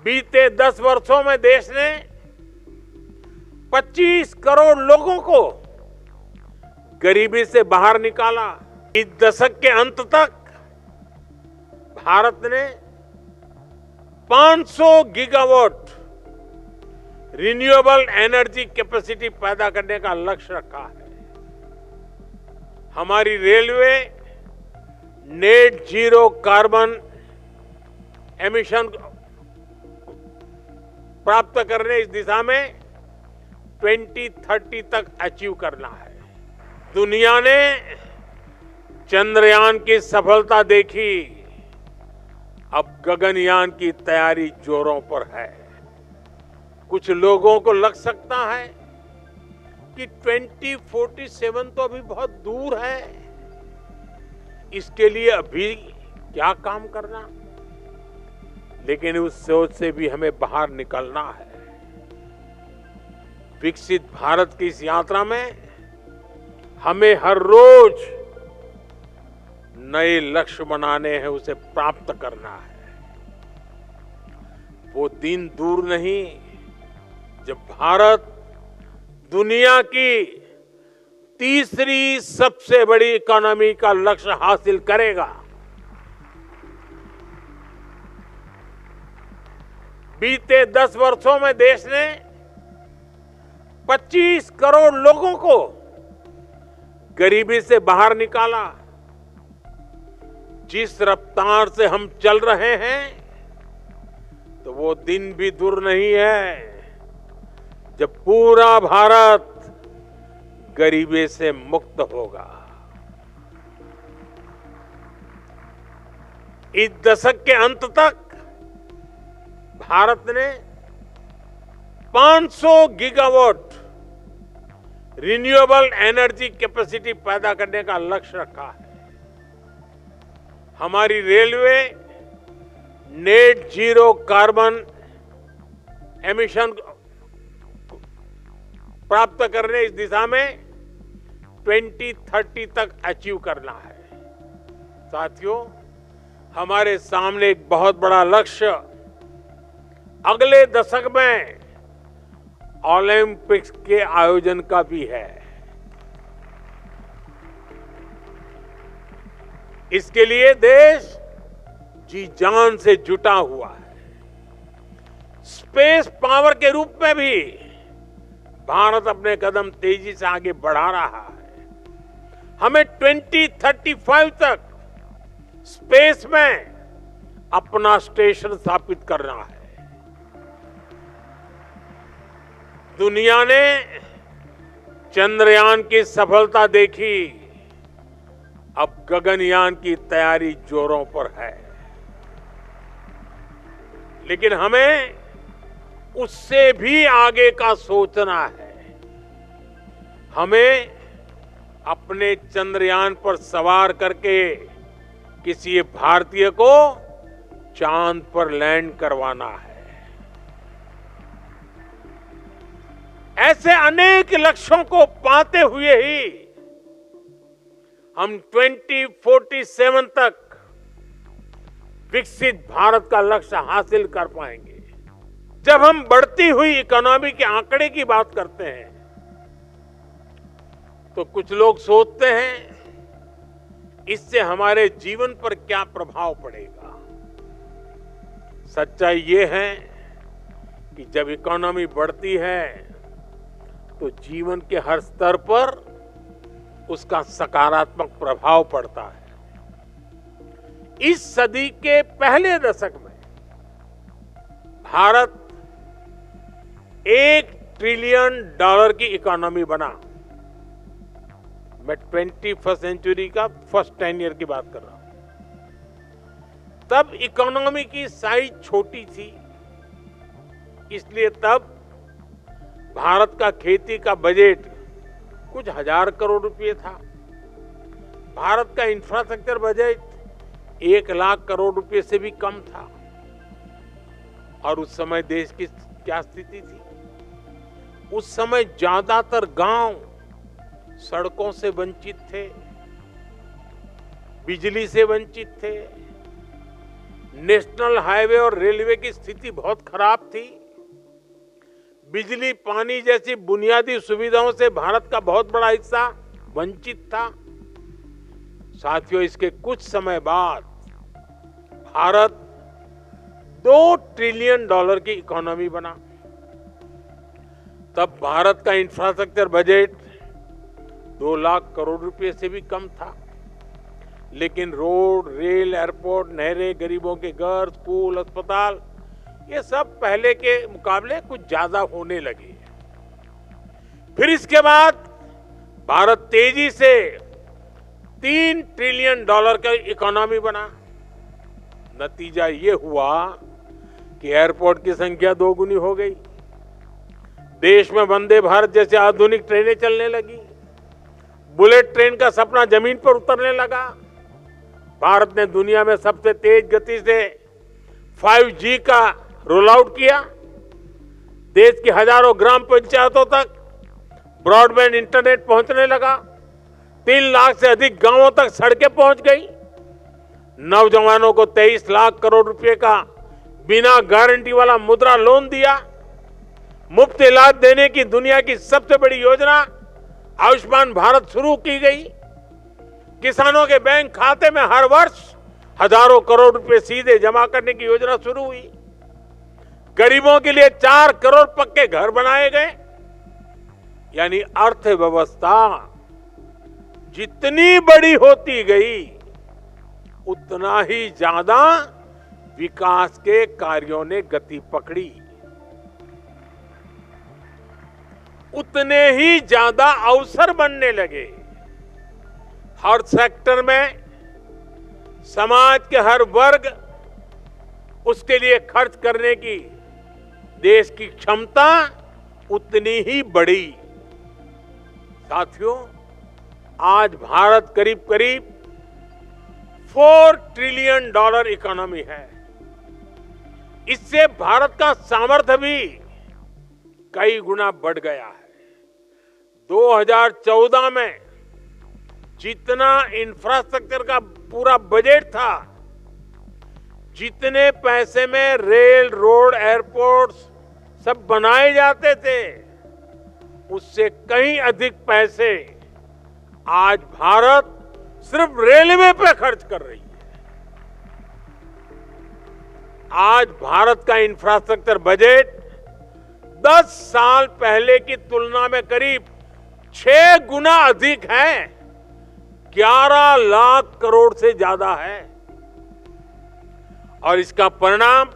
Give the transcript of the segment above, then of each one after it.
बीते 10 वर्षों में देश ने 25 करोड़ लोगों को गरीबी से बाहर निकाला। इस दशक के अंत तक भारत ने 500 गीगावाट रिन्यूएबल एनर्जी कैपेसिटी पैदा करने का लक्ष्य रखा है। हमारी railway net zero carbon emission प्राप्त करने इस दिशा में 2030 तक अचीव करना है। दुनिया ने चंद्रयान की सफलता देखी, अब गगनयान की तैयारी जोरों पर है। कुछ लोगों को लग सकता है कि 2047 तो अभी बहुत दूर है, इसके लिए अभी क्या काम करना, लेकिन उस सोच से भी हमें बाहर निकलना है। विकसित भारत की इस यात्रा में हमें हर रोज नए लक्ष्य बनाने हैं, उसे प्राप्त करना है। वो दिन दूर नहीं जब भारत दुनिया की तीसरी सबसे बड़ी इकोनॉमी का लक्ष्य हासिल करेगा। बीते 10 वर्षों में देश ने 25 करोड़ लोगों को गरीबी से बाहर निकाला। जिस रफ्तार से हम चल रहे हैं तो वो दिन भी दूर नहीं है जब पूरा भारत गरीबी से मुक्त होगा। इस दशक के अंत तक भारत ने 500 गीगावाट रिन्यूएबल एनर्जी कैपेसिटी पैदा करने का लक्ष्य रखा है। हमारी railway net zero carbon emission प्राप्त करने इस दिशा में 2030 तक अचीव करना है। साथियों, हमारे सामने एक बहुत बड़ा लक्ष्य अगले दशक में ओलंपिक्स के आयोजन का भी है। इसके लिए देश जी जान से जुटा हुआ है। स्पेस पावर के रूप में भी भारत अपने कदम तेजी से आगे बढ़ा रहा है। हमें 2035 तक स्पेस में अपना स्टेशन स्थापित करना है। दुनिया ने चंद्रयान की सफलता देखी, अब गगनयान की तैयारी जोरों पर है। लेकिन हमें उससे भी आगे का सोचना है। हमें अपने चंद्रयान पर सवार करके किसी भारतीय को चांद पर लैंड करवाना है। ऐसे अनेक लक्ष्यों को पाते हुए ही हम 2047 तक विकसित भारत का लक्ष्य हासिल कर पाएंगे। जब हम बढ़ती हुई इकोनॉमी के आंकड़े की बात करते हैं तो कुछ लोग सोचते हैं इससे हमारे जीवन पर क्या प्रभाव पड़ेगा। सच्चाई ये है कि जब इकोनॉमी बढ़ती है तो जीवन के हर स्तर पर उसका सकारात्मक प्रभाव पड़ता है। इस सदी के पहले दशक में भारत $1 ट्रिलियन की इकोनॉमी बना। मैं 21st सेंचुरी का फर्स्ट 10 ईयर की बात कर रहा हूं। तब इकोनॉमी की साइज छोटी थी, इसलिए तब भारत का खेती का बजट कुछ 1000 करोड़ रुपए था। भारत का इंफ्रास्ट्रक्चर बजट 1 लाख करोड़ रुपए से भी कम था। और उस समय देश की क्या स्थिति थी? उस समय ज्यादातर गांव सड़कों से वंचित थे, बिजली से वंचित थे, नेशनल हाईवे और रेलवे की स्थिति बहुत खराब थी। बिजली, पानी जैसी बुनियादी सुविधाओं से भारत का बहुत बड़ा हिस्सा वंचित था। साथियों, इसके कुछ समय बाद भारत $2 ट्रिलियन की इकोनॉमी बना। तब भारत का इंफ्रास्ट्रक्चर बजट 2 लाख करोड़ रुपए से भी कम था। लेकिन रोड, रेल, एयरपोर्ट, नहरें, गरीबों के घर, स्कूल, अस्पताल, ये सब पहले के मुकाबले कुछ ज्यादा होने लगे। फिर इसके बाद भारत तेजी से $3 ट्रिलियन का इकोनॉमी बना। नतीजा ये हुआ कि एयरपोर्ट की संख्या 2 गुनी हो गई। देश में वंदे भारत जैसे आधुनिक ट्रेनें चलने लगी। बुलेट ट्रेन का सपना जमीन पर उतरने लगा। भारत ने दुनिया में सबसे तेज गति से 5G का रोल आउट किया। देश की हजारों ग्राम पंचायतों तक ब्रॉडबैंड इंटरनेट पहुंचने लगा। 3 लाख से अधिक गांवों तक सड़कें पहुंच गई। नौजवानों को 23 लाख करोड़ रुपए का बिना गारंटी वाला मुद्रा लोन दिया। मुफ्त इलाज देने की दुनिया की सबसे बड़ी योजना आयुष्मान भारत शुरू की गई। किसानों के बैंक खाते में हर वर्ष हजारों करोड़ रुपए सीधे जमा करने की योजना शुरू हुई। गरीबों के लिए 4 करोड़ पक्के घर बनाए गए। यानी अर्थव्यवस्था जितनी बड़ी होती गई, उतना ही ज्यादा विकास के कार्यों ने गति पकड़ी, उतने ही ज्यादा अवसर बनने लगे। हर सेक्टर में समाज के हर वर्ग उसके लिए खर्च करने की देश की क्षमता उतनी ही बढ़ी। साथियों, आज भारत करीब करीब $4 ट्रिलियन इकोनॉमी है। इससे भारत का सामर्थ्य भी कई गुना बढ़ गया है। 2014 में जितना इंफ्रास्ट्रक्चर का पूरा बजट था, जितने पैसे में रेल, रोड, एयरपोर्ट्स सब बनाए जाते थे, उससे कहीं अधिक पैसे आज भारत सिर्फ रेलवे पे खर्च कर रही है। आज भारत का इंफ्रास्ट्रक्चर बजट 10 साल पहले की तुलना में करीब 6 गुना अधिक है। 11 लाख करोड़ से ज्यादा है। और इसका परिणाम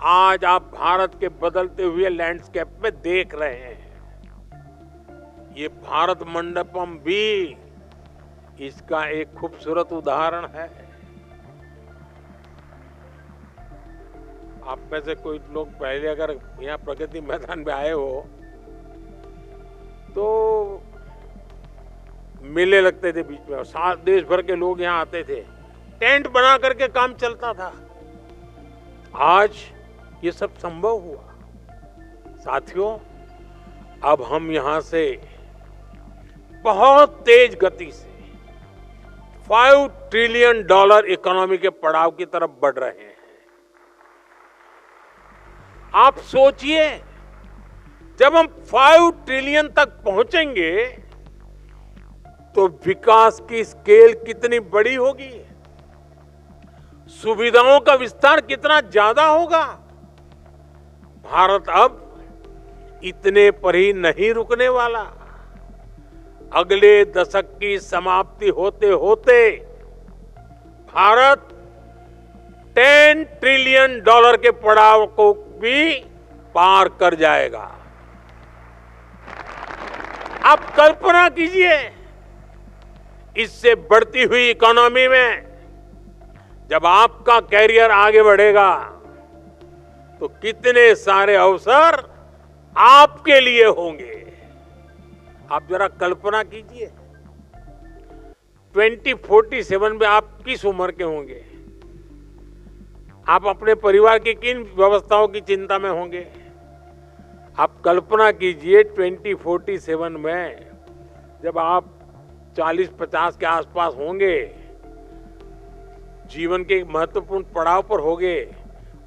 आज आप भारत के बदलते हुए लैंडस्केप में देख रहे हैं। ये भारत मंडपम भी इसका एक खूबसूरत उदाहरण है। आप में से कोई लोग पहले अगर यहाँ प्रगति मैदान में आए हो तो मेले लगते थे बीच में, और देश भर के लोग यहाँ आते थे। टेंट बना करके काम चलता था। आज ये सब संभव हुआ। साथियों, अब हम यहां से बहुत तेज गति से $5 ट्रिलियन इकोनॉमी के पड़ाव की तरफ बढ़ रहे हैं। आप सोचिए, जब हम 5 ट्रिलियन तक पहुंचेंगे तो विकास की स्केल कितनी बड़ी होगी, सुविधाओं का विस्तार कितना ज्यादा होगा। भारत अब इतने पर ही नहीं रुकने वाला। अगले दशक की समाप्ति होते होते भारत $10 ट्रिलियन के पड़ाव को भी पार कर जाएगा। आप कल्पना कीजिए, इससे बढ़ती हुई इकोनॉमी में जब आपका कैरियर आगे बढ़ेगा तो कितने सारे अवसर आपके लिए होंगे। आप जरा कल्पना कीजिए, 2047 में आप किस उम्र के होंगे? आप अपने परिवार की किन व्यवस्थाओं की चिंता में होंगे? आप कल्पना कीजिए 2047 में जब आप 40-50 के आसपास होंगे जीवन के एक महत्वपूर्ण पड़ाव पर होगे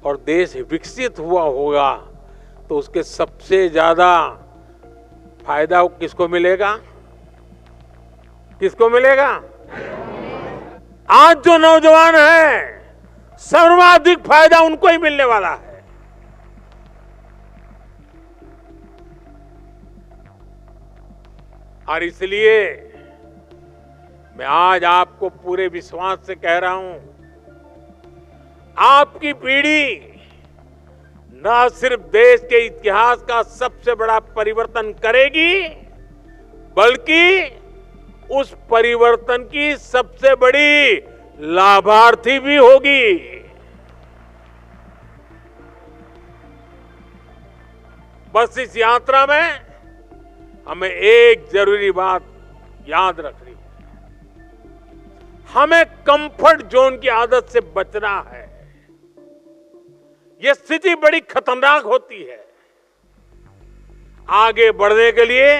और देश विकसित हुआ होगा तो उसके सबसे ज्यादा फायदा किसको मिलेगा? किसको मिलेगा? आज जो नौजवान है सर्वाधिक फायदा उनको ही मिलने वाला है। और इसलिए मैं आज आपको पूरे विश्वास से कह रहा हूं, आपकी पीढ़ी न सिर्फ देश के इतिहास का सबसे बड़ा परिवर्तन करेगी, बल्कि उस परिवर्तन की सबसे बड़ी लाभार्थी भी होगी। बस इस यात्रा में हमें एक जरूरी बात याद रखनी है, हमें कंफर्ट जोन की आदत से बचना है। यह स्थिति बड़ी खतरनाक होती है। आगे बढ़ने के लिए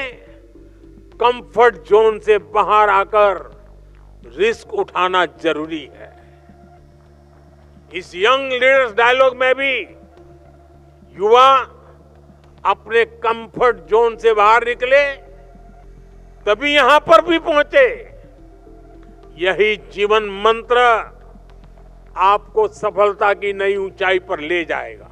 कंफर्ट जोन से बाहर आकर रिस्क उठाना जरूरी है। इस यंग लीडर्स डायलॉग में भी युवा अपने कंफर्ट जोन से बाहर निकले तभी यहां पर भी पहुंचे। यही जीवन मंत्र आपको सफलता की नई ऊंचाई पर ले जाएगा।